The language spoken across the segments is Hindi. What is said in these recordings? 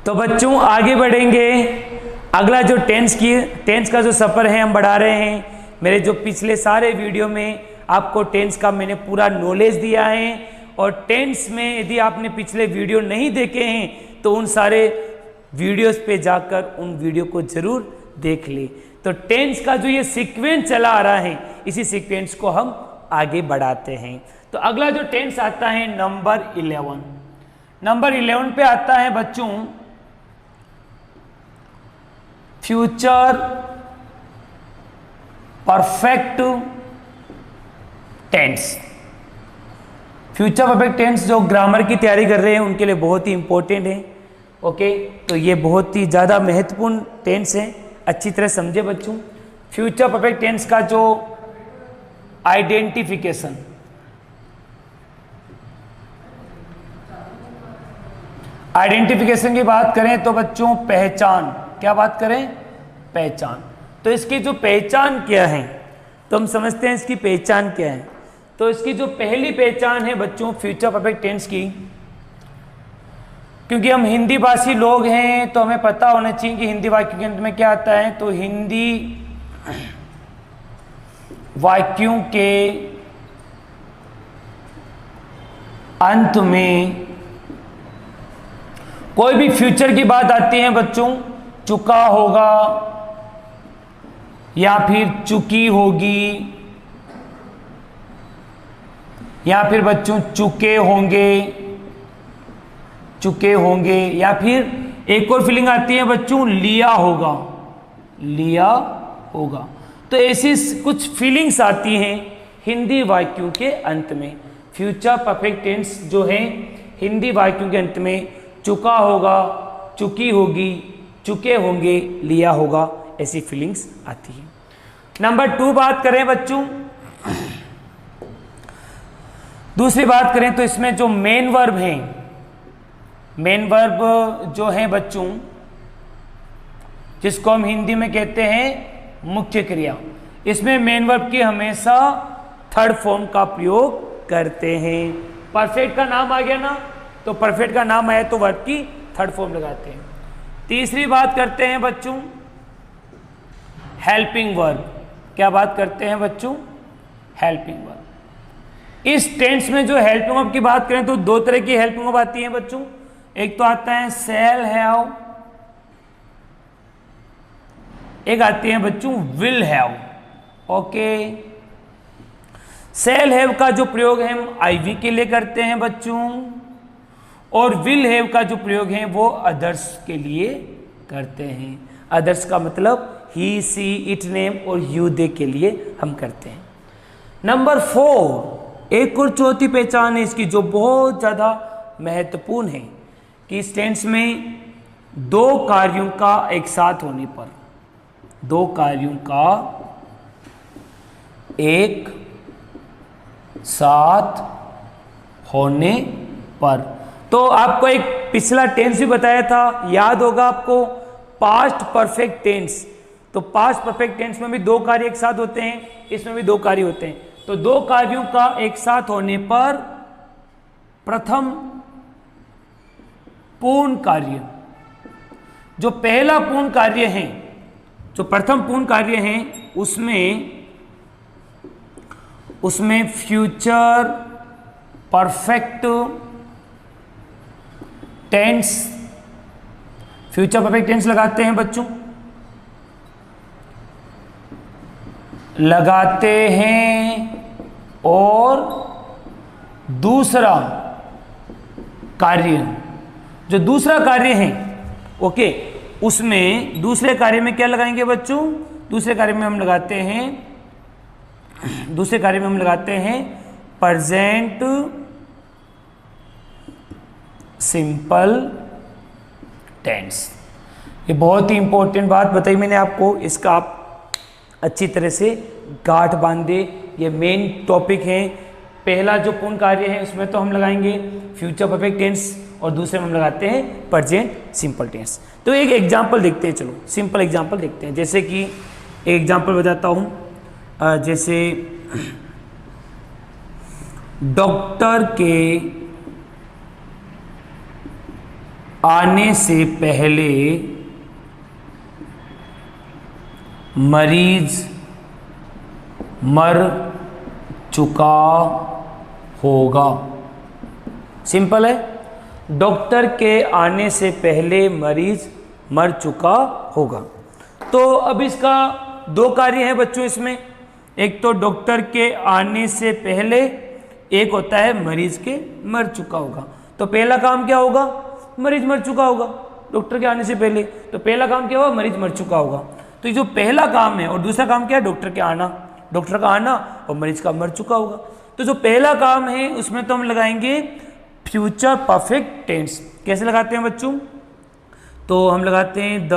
तो बच्चों आगे बढ़ेंगे। अगला जो टेंस का जो सफ़र है हम बढ़ा रहे हैं। मेरे जो पिछले सारे वीडियो में आपको टेंस का मैंने पूरा नॉलेज दिया है, और टेंस में यदि आपने पिछले वीडियो नहीं देखे हैं तो उन सारे वीडियोस पे जाकर उन वीडियो को ज़रूर देख ले। तो टेंस का जो ये सीक्वेंस चला आ रहा है, इसी सीक्वेंस को हम आगे बढ़ाते हैं। तो अगला जो टेंस आता है नंबर 11। नंबर 11 पे आता है बच्चों future perfect tense. Future perfect tense जो ग्रामर की तैयारी कर रहे हैं उनके लिए बहुत ही इंपॉर्टेंट है। ओके, तो ये बहुत ही ज़्यादा महत्वपूर्ण टेंस है, अच्छी तरह समझे बच्चों। फ्यूचर परफेक्ट टेंस का जो आइडेंटिफिकेशन, आइडेंटिफिकेशन की बात करें तो बच्चों पहचान, क्या बात करें, पहचान। तो इसकी जो पहचान क्या है, तो हम समझते हैं इसकी पहचान क्या है। तो इसकी जो पहली पहचान है बच्चों फ्यूचर परफेक्ट टेंस की, क्योंकि हम हिंदी भाषी लोग हैं तो हमें पता होना चाहिए कि हिंदी वाक्यों के अंत में क्या आता है। तो हिंदी वाक्यों के अंत में कोई भी फ्यूचर की बात आती है बच्चों, चुका होगा या फिर चुकी होगी, या फिर बच्चों चुके होंगे, या फिर एक और फीलिंग आती है बच्चों लिया होगा। तो ऐसी कुछ फीलिंग्स आती हैं हिंदी वाक्यों के अंत में। फ्यूचर परफेक्ट टेंस जो है हिंदी वाक्यों के अंत में चुका होगा, चुकी होगी, चुके होंगे, लिया होगा, ऐसी फीलिंग्स आती है। नंबर 2 बात करें बच्चों, दूसरी बात करें तो इसमें जो मेन वर्ब हैं, मेन वर्ब जो है बच्चों जिसको हम हिंदी में कहते हैं मुख्य क्रिया, इसमें मेन वर्ब की हमेशा थर्ड फॉर्म का प्रयोग करते हैं। परफेक्ट का नाम आ गया ना, तो परफेक्ट का नाम आया तो वर्ब की थर्ड फॉर्म लगाते हैं। तीसरी बात करते हैं बच्चों हेल्पिंग वर्ब। क्या बात करते हैं बच्चों, हेल्पिंग वर्ब। इस टेंस में जो हेल्पिंग वर्ब की बात करें तो 2 तरह की हेल्पिंग वर्ब आती है बच्चों। एक तो आता है शैल हैव, एक आती है बच्चों will have. Okay, shall have का जो प्रयोग है हम आईवी के लिए करते हैं बच्चों, और विल हैव का जो प्रयोग है वो अदर्स के लिए करते हैं। अदर्स का मतलब ही, सी, इट, नेम और यू, दे के लिए हम करते हैं। नंबर 4 एक और चौथी पहचान है इसकी जो बहुत ज़्यादा महत्वपूर्ण है कि इस टेंस में 2 कार्यों का एक साथ होने पर, 2 कार्यों का एक साथ होने पर। तो आपको एक पिछला टेंस भी बताया था, याद होगा आपको, पास्ट परफेक्ट टेंस। तो पास्ट परफेक्ट टेंस में भी 2 कार्य एक साथ होते हैं, इसमें भी 2 कार्य होते हैं। तो 2 कार्यों का एक साथ होने पर प्रथम पूर्ण कार्य, जो पहला पूर्ण कार्य है, जो प्रथम पूर्ण कार्य है, उसमें future perfect tense, future perfect tense लगाते हैं बच्चों, लगाते हैं। और दूसरा कार्य, जो दूसरा कार्य है, ओके, उसमें दूसरे कार्य में क्या लगाएंगे बच्चों, दूसरे कार्य में हम लगाते हैं प्रेजेंट सिंपल टेंस। ये बहुत ही इंपॉर्टेंट बात बताई मैंने आपको, इसका आप अच्छी तरह से गांठ बांधे। ये मेन टॉपिक है। पहला जो पूर्ण कार्य है उसमें तो हम लगाएंगे फ्यूचर परफेक्ट टेंस, और दूसरे में हम लगाते हैं प्रेजेंट सिंपल टेंस। तो एक एग्जांपल देखते हैं, चलो सिंपल एग्जांपल देखते हैं। जैसे कि एक एग्जांपल बताता हूँ, जैसे डॉक्टर के आने से पहले मरीज मर चुका होगा। सिंपल है, डॉक्टर के आने से पहले मरीज मर चुका होगा। तो अब इसका दो कार्य हैं बच्चों इसमें, एक तो डॉक्टर के आने से पहले, एक होता है मरीज के मर चुका होगा। तो पहला काम क्या होगा, मरीज मर चुका होगा डॉक्टर के आने से पहले, तो पहला काम क्या होगा, मरीज मर चुका होगा। तो ये जो पहला काम है, और दूसरा काम क्या है, डॉक्टर के आना, डॉक्टर का आना और मरीज का मर चुका होगा। तो जो पहला काम है उसमें तो हम लगाएंगे फ्यूचर परफेक्ट टेंस। कैसे लगाते हैं बच्चों, तो हम लगाते हैं the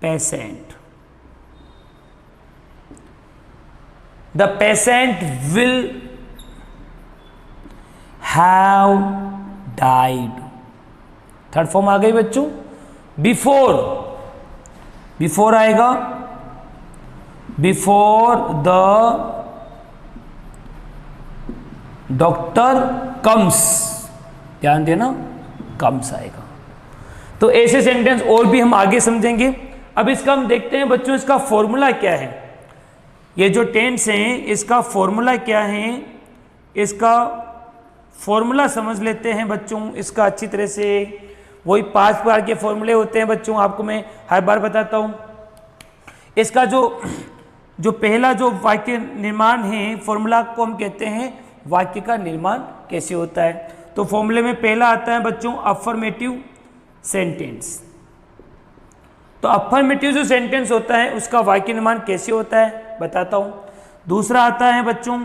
patient, the patient will have died. Third form आ गई बच्चों। बिफोर, बिफोर आएगा, बिफोर द डॉक्टर कम्स, ध्यान देना कम्स आएगा। तो ऐसे सेंटेंस और भी हम आगे समझेंगे। अब इसका हम देखते हैं बच्चों, इसका फॉर्मूला क्या है। ये जो टेंस हैं इसका फॉर्मूला क्या है, इसका फॉर्मूला समझ लेते हैं बच्चों इसका अच्छी तरह से। वही 5 प्रकार के फॉर्मूले होते हैं बच्चों, आपको मैं हर बार बताता हूँ। इसका जो पहला जो वाक्य निर्माण है, फॉर्मूला को हम कहते हैं वाक्य का निर्माण कैसे होता है। तो फॉर्मूले में पहला आता है बच्चों अफर्मेटिव सेंटेंस। तो अफर्मेटिव जो सेंटेंस होता है उसका वाक्य निर्माण कैसे होता है बताता हूं। दूसरा आता है बच्चों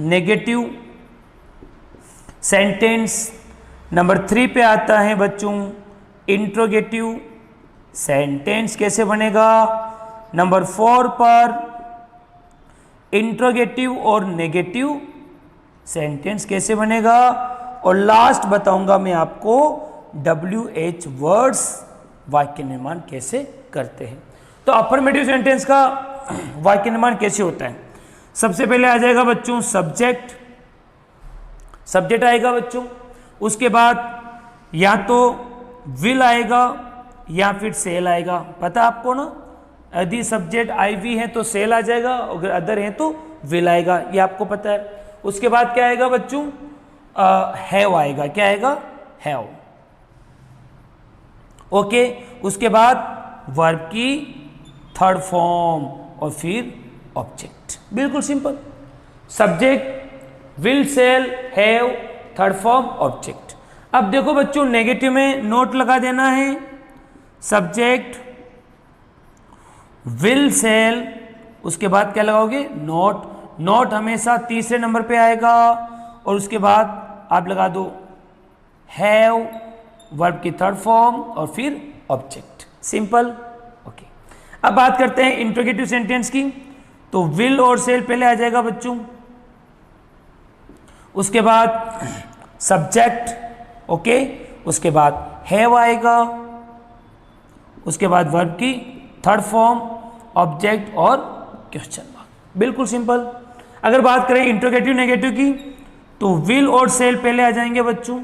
नेगेटिव सेंटेंस। नंबर 3 पे आता है बच्चों इंट्रोगेटिव सेंटेंस कैसे बनेगा। नंबर 4 पर इंट्रोगेटिव और नेगेटिव सेंटेंस कैसे बनेगा। और लास्ट बताऊंगा मैं आपको WH वर्ड्स वाक्य निर्माण कैसे करते हैं। तो अफर्मेटिव सेंटेंस का वाक्य निर्माण कैसे होता है। सबसे पहले आ जाएगा बच्चों सब्जेक्ट, सब्जेक्ट आएगा बच्चों। उसके बाद या तो विल आएगा या फिर सेल आएगा, पता आपको ना। यदि सब्जेक्ट IV है तो सेल आ जाएगा, अगर अदर है तो विल आएगा, ये आपको पता है। उसके बाद क्या आएगा बच्चों हैव आएगा, क्या आएगा हैव। ओके, उसके बाद वर्ब की थर्ड फॉर्म और फिर ऑब्जेक्ट, बिल्कुल simple. Subject will shall have third form object. अब देखो बच्चों नेगेटिव में नोट लगा देना है। सब्जेक्ट विल सेल, उसके बाद क्या लगाओगे नोट। नोट हमेशा तीसरे नंबर पे आएगा और उसके बाद आप लगा दो हैव, वर्ब की थर्ड फॉर्म और फिर ऑब्जेक्ट, सिंपल। ओके, अब बात करते हैं इंट्रोगेटिव सेंटेंस की। तो विल और सेल पहले आ जाएगा बच्चों, उसके बाद सब्जेक्ट, ओके, उसके बाद हैव आएगा, उसके बाद वर्ब की थर्ड फॉर्म, ऑब्जेक्ट और क्वेश्चन मार्क, बिल्कुल सिंपल। अगर बात करें इंट्रोगेटिव नेगेटिव की तो विल और सेल पहले आ जाएंगे बच्चों,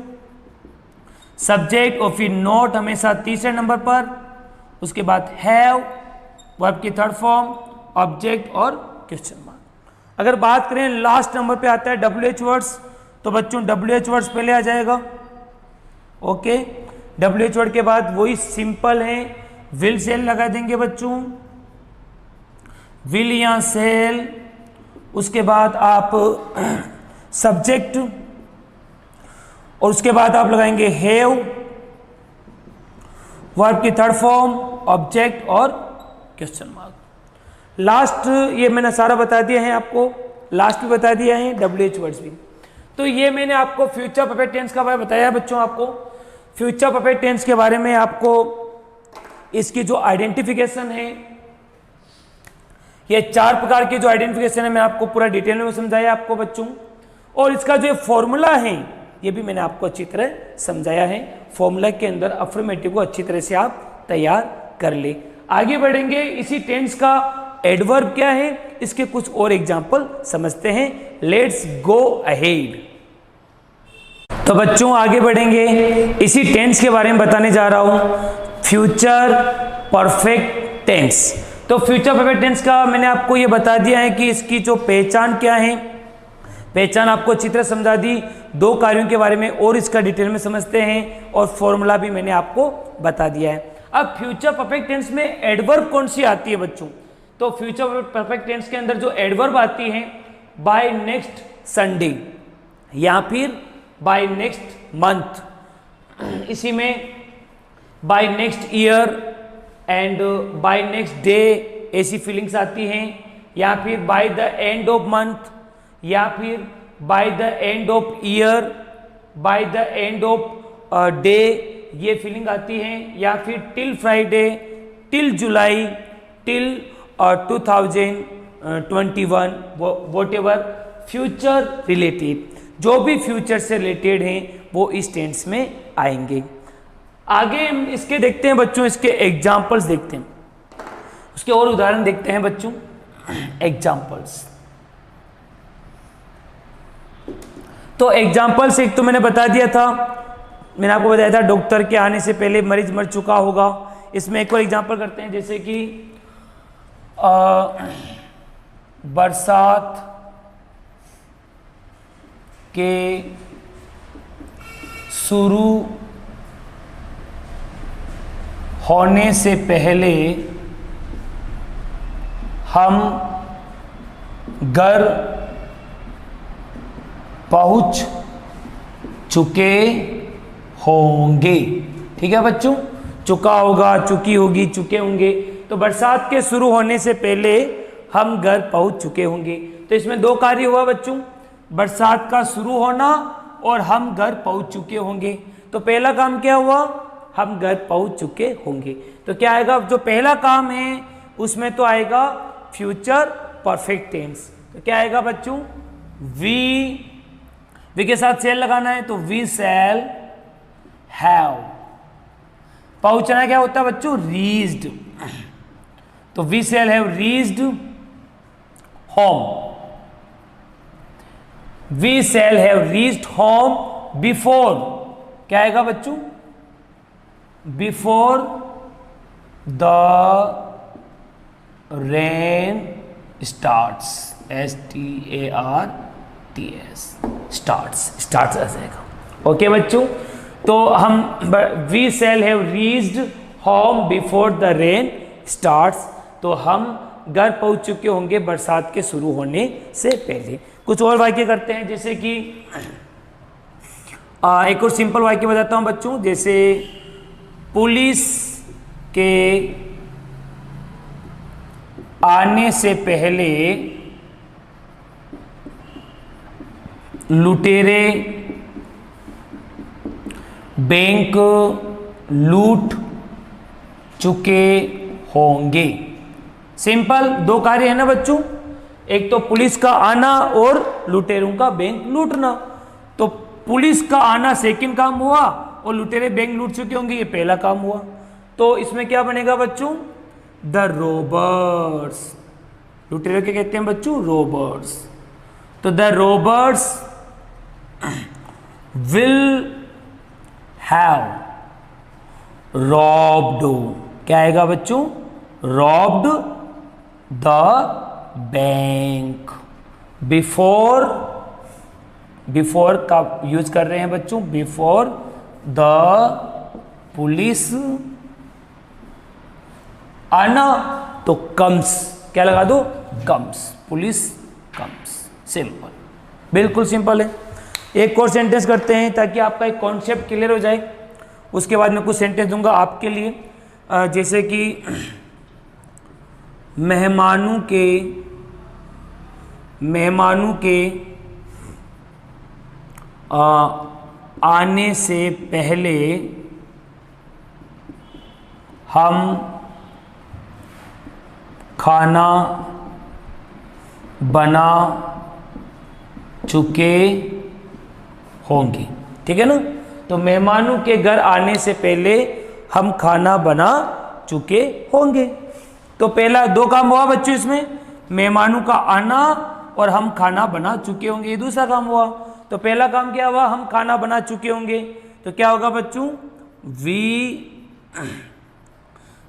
सब्जेक्ट और फिर नोट हमेशा तीसरे नंबर पर, उसके बाद हैव, वर्ब की थर्ड फॉर्म, ऑब्जेक्ट और क्वेश्चन मार्क। अगर बात करें लास्ट नंबर पे आता है WH वर्ड्स, तो बच्चों WH वर्ड्स पहले आ जाएगा। ओके, WH वर्ड के बाद वही सिंपल है, विल सेल लगा देंगे बच्चों, विल या सेल। उसके बाद आप सब्जेक्ट और उसके बाद आप लगाएंगे हैव, वर्ब की थर्ड फॉर्म, ऑब्जेक्ट और क्वेश्चन मार्क। लास्ट ये मैंने सारा बता दिया है आपको, लास्ट भी बता दिया है, WH वर्ड्स भी। तो ये मैंने आपको फ्यूचर परफेक्ट टेंस का बारे में बताया बच्चों। आपको फ्यूचर परफेक्ट टेंस के बारे में आपको इसकी जो आइडेंटिफिकेशन है, ये 4 प्रकार की जो आइडेंटिफिकेशन है मैं आपको पूरा डिटेल में समझाया आपको बच्चों। और इसका जो फॉर्मूला है ये भी मैंने आपको अच्छी तरह समझाया है। फॉर्मूला के अंदर अफर्मेटिव को अच्छी तरह से आप तैयार कर ले। आगे बढ़ेंगे, इसी टेंस का एडवर्ब क्या है इसके कुछ और एग्जाम्पल समझते हैं। Let's go ahead. तो तो बच्चों आगे बढ़ेंगे, इसी टेंस के बारे में बताने जा रहा हूं, फ्यूचर परफेक्ट टेंस। तो फ्यूचर परफेक्ट टेंस का मैंने आपको ये बता दिया है कि इसकी जो पहचान क्या है, पहचान आपको अच्छी तरह समझा दी, दो कार्यों के बारे में और इसका डिटेल में समझते हैं, और फॉर्मूला भी मैंने आपको बता दिया है। अब फ्यूचर परफेक्ट टेंस में एडवर्ब कौन सी आती है बच्चों? तो फ्यूचर परफेक्ट टेंस के अंदर जो एडवर्ब आती है, बाय नेक्स्ट संडे या फिर बाय नेक्स्ट मंथ, इसी में by next year and by next day ऐसी फीलिंग्स आती हैं, या फिर by the end of month, या फिर by the end of year, by the end of day, ये फीलिंग आती है, या फिर till Friday, till July, till 2021, whatever future related, जो भी फ्यूचर से रिलेटेड हैं वो इस टेंस में आएंगे। आगे हम इसके देखते हैं बच्चों, इसके एग्जाम्पल्स देखते हैं, उसके और उदाहरण देखते हैं बच्चों। एग्जाम्पल्स, तो एग्जाम्पल्स एक तो मैंने बता दिया था, मैंने आपको बताया था डॉक्टर के आने से पहले मरीज मर चुका होगा। इसमें एक और एग्जाम्पल करते हैं, जैसे कि बरसात के शुरू होने से पहले हम घर पहुंच चुके होंगे। ठीक है बच्चों, चुका होगा, चुकी होगी, चुके होंगे। तो बरसात के शुरू होने से पहले हम घर पहुंच चुके होंगे। तो इसमें दो कार्य हुआ बच्चों, बरसात का शुरू होना और हम घर पहुंच चुके होंगे। तो पहला काम क्या हुआ, हम घर पहुंच चुके होंगे। तो क्या आएगा, जो पहला काम है उसमें तो आएगा फ्यूचर परफेक्ट टेंस। तो क्या आएगा बच्चों, वी के साथ सेल लगाना है, तो वी शैल हैव। पहुंचना क्या होता है बच्चों, रीच्ड, तो we shall have reached home. We shall have reached home before, क्या आएगा बच्चों, before the rain starts, STARTS, starts आ जाएगा। ओके बच्चों, तो हम we shall have reached home before the rain starts, तो हम घर पहुंच चुके होंगे बरसात के शुरू होने से पहले। कुछ और वाक्य करते हैं, जैसे कि एक और सिंपल वाक्य बताता हूं बच्चों, जैसे पुलिस के आने से पहले लुटेरे बैंक लूट चुके होंगे। सिंपल, दो कार्य है ना बच्चों, एक तो पुलिस का आना और लुटेरों का बैंक लूटना। तो पुलिस का आना सेकंड काम हुआ और लुटेरे बैंक लूट चुके होंगे, ये पहला काम हुआ। तो इसमें क्या बनेगा बच्चों, द रोबर्स, लुटेरे क्या कहते हैं बच्चों, रोबर्स। तो the robbers will have robbed, क्या आएगा बच्चों, robbed the bank. Before, before का यूज कर रहे हैं बच्चों, बिफोर द पुलिस आना, तो कम्स, क्या लगा दो, कम्स, पुलिस कम्स। सिंपल, बिल्कुल सिंपल है। एक और सेंटेंस करते हैं ताकि आपका एक कॉन्सेप्ट क्लियर हो जाए। उसके बाद मैं कुछ सेंटेंस दूंगा आपके लिए, जैसे कि मेहमानों के आने से पहले हम खाना बना चुके होंगे। ठीक है ना, तो मेहमानों के घर आने से पहले हम खाना बना चुके होंगे। तो पहला दो काम हुआ बच्चों, इसमें मेहमानों का आना और हम खाना बना चुके होंगे, ये दूसरा काम हुआ। तो पहला काम क्या हुआ, हम खाना बना चुके होंगे, तो क्या होगा बच्चों, we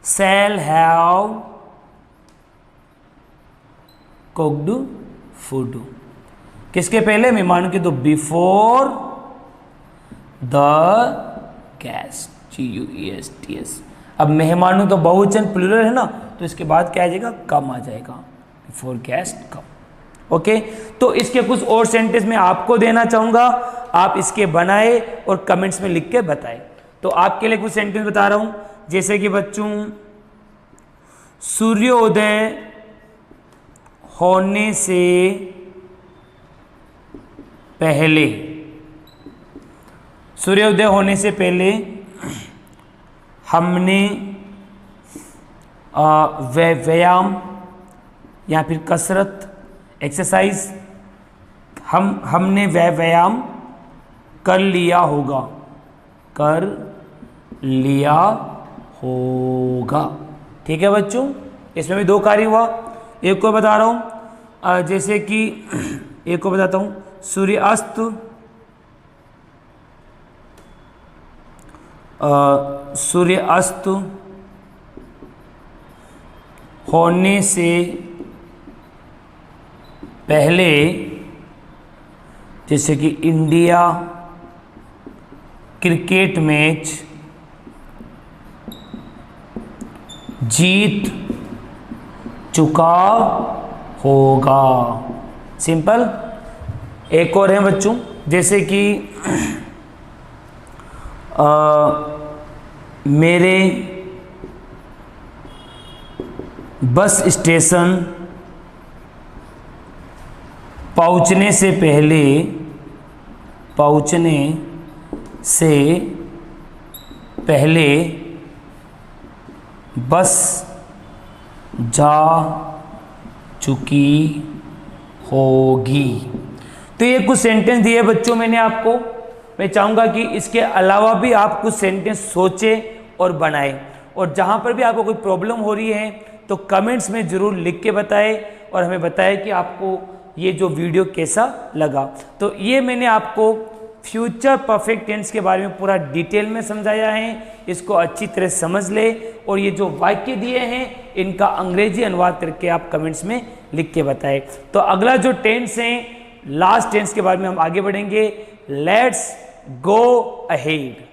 shall have cooked food. किसके पहले, मेहमानों के, तो बिफोर द गेस्ट, GUESTS। अब मेहमानों तो बहुवचन प्लूरल है ना, तो इसके बाद क्या आ जाएगा, कम आ जाएगा, बिफोर गेस्ट कम। ओके, तो इसके कुछ और सेंटेंस मैं आपको देना चाहूंगा, आप इसके बनाए और कमेंट्स में लिख के बताए। तो आपके लिए कुछ सेंटेंस बता रहा हूं, जैसे कि बच्चों, सूर्योदय होने से पहले, सूर्योदय होने से पहले हमने व्यायाम या फिर कसरत, एक्सरसाइज, हमने व्यायाम कर लिया होगा, कर लिया होगा। ठीक है बच्चों, इसमें भी दो कार्य हुआ। एक को बता रहा हूँ, जैसे कि एक को बताता हूँ, सूर्यास्त सूर्यास्त होने से पहले, जैसे कि इंडिया क्रिकेट मैच जीत चुका होगा। सिंपल। एक और है बच्चों, जैसे कि मेरे बस स्टेशन पहुंचने से पहले बस जा चुकी होगी। तो ये कुछ सेंटेंस दिए बच्चों मैंने आपको। मैं चाहूँगा कि इसके अलावा भी आप कुछ सेंटेंस सोचें और बनाएं, और जहाँ पर भी आपको कोई प्रॉब्लम हो रही है तो कमेंट्स में ज़रूर लिख के बताएं और हमें बताएं कि आपको ये जो वीडियो कैसा लगा। तो ये मैंने आपको फ्यूचर परफेक्ट टेंस के बारे में पूरा डिटेल में समझाया है, इसको अच्छी तरह समझ ले, और ये जो वाक्य दिए हैं इनका अंग्रेजी अनुवाद करके आप कमेंट्स में लिख के बताएं। तो अगला जो टेंस है, लास्ट टेंस के बारे में हम आगे बढ़ेंगे। Let's go ahead.